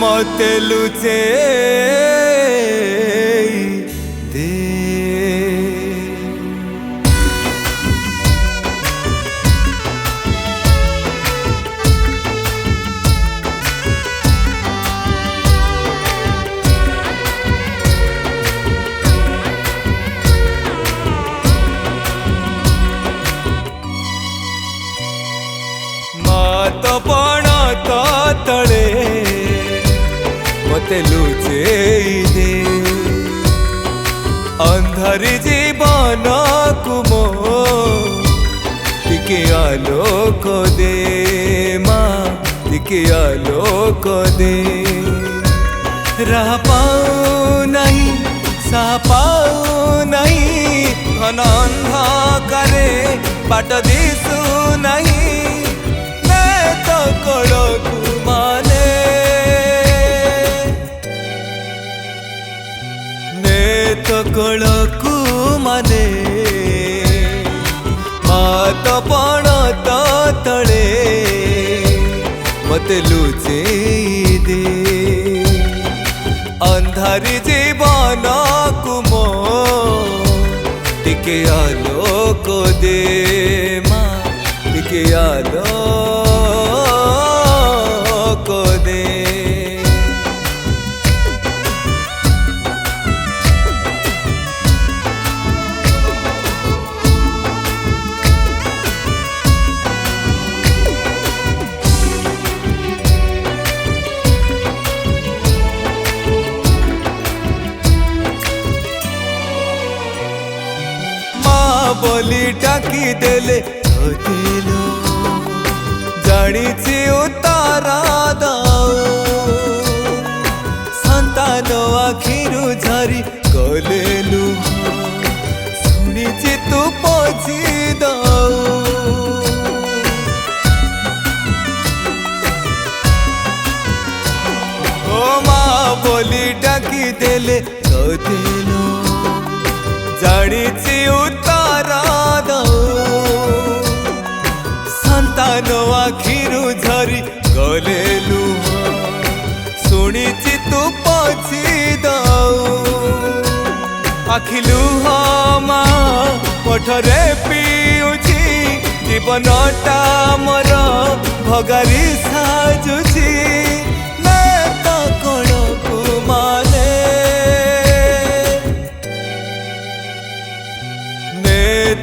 मते लुचे दे। मात पण तो तळे मते लुचे दे। अंधारी जीवन को मो टिके आलोक दे माँ, टिके आलोक दे। रह पाऊँ नहीं सह पाऊँ नहीं, घन अंधकारे बाट दिसू नहीं। तो कड़कू माने ने तो कड़कू माने मात पण तो तळे मते लुचे दे। अंधारी जीवन को मो टिके आलोक दे माँ, टिके आलोक दे। बोली डाकी देले दिलो जानी उतारा दाओ। संतान आखिरु झरी गले लुह शुणी तू पहुँची दाओ। ओ माँ बोली डाकी देले दिलो जानी उतारा दाओ। संतान आखिरु झरी गले लुह शुणी तू पहुँची दाओ। आखि लुह माँ पठरे पीउछि जीवनटा मोर भगारी साजुछि। ने तो कड़कू माने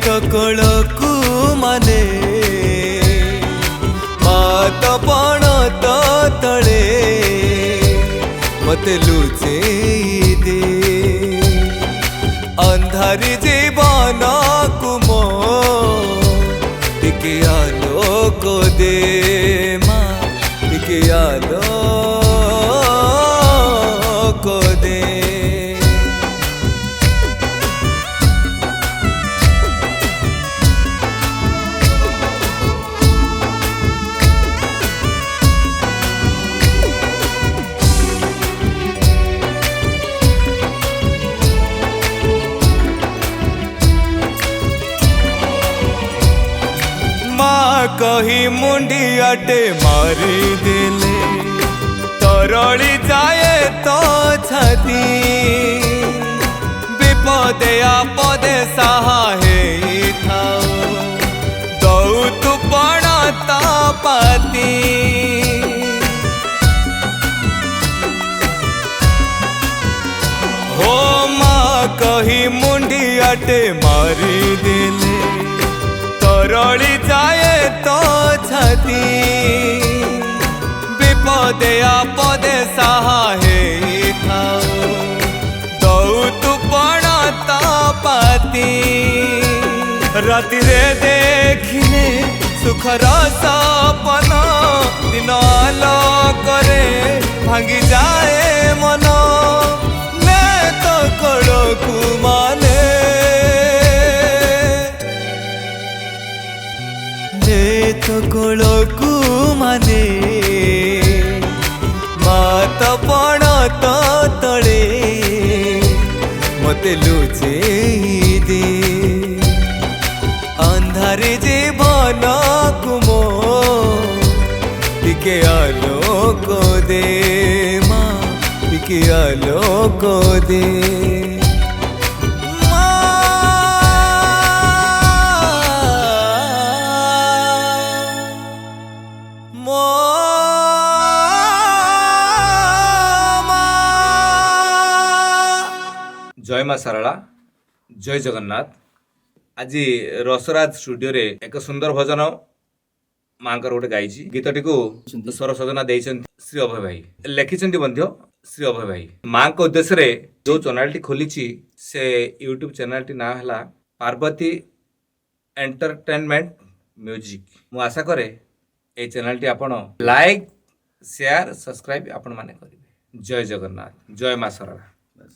तो कड़कू माने मात पण तो तळे मते लुचे दे। अंधारी जीवन को मो टिके आलोक दे माँ, टिके आलोक दे। कही मुंडियाटे मारी देले तरली जाए तो छाती। विपदे आपदे सहाय थाओ दौ तू पण पाती। हो माँ कही मुंडियाटे मारी देले तरली जाए तो छाती। विपदे आपदे सहाय थाओ दौ तू पण पाती। राति रे देखिले सुखर सपन दिन आलोकरे भांगी जाए मन। ने तो कड़कू माने तो कड़कू माने मात पण तो तळे मते लुचे दे। अंधारी जीवन को मो ଟିକେ ଆଲୋକ ଦେ ମା ଟିକେ ଆଲୋକ ଦେ ମା ମୋ जय माँ सारला जय जगन्नाथ। आज रसराज स्टूडियो रे एक सुंदर भजन माँ गोटे गाई गीतटी को स्वर सजना श्री अभय भाई लिखिं मध्य श्री अभय भाई माँ को उद्देश्य रे जो चैनल टी खोली से यूट्यूब चैनल टी ना है पार्वती एंटरटेनमेंट म्यूजिक। मु आशा करे ये चैनल टी आपण लाइक शेयर सब्सक्राइब आपण माने करेंगे। जय जगन्नाथ जय माँ सारला।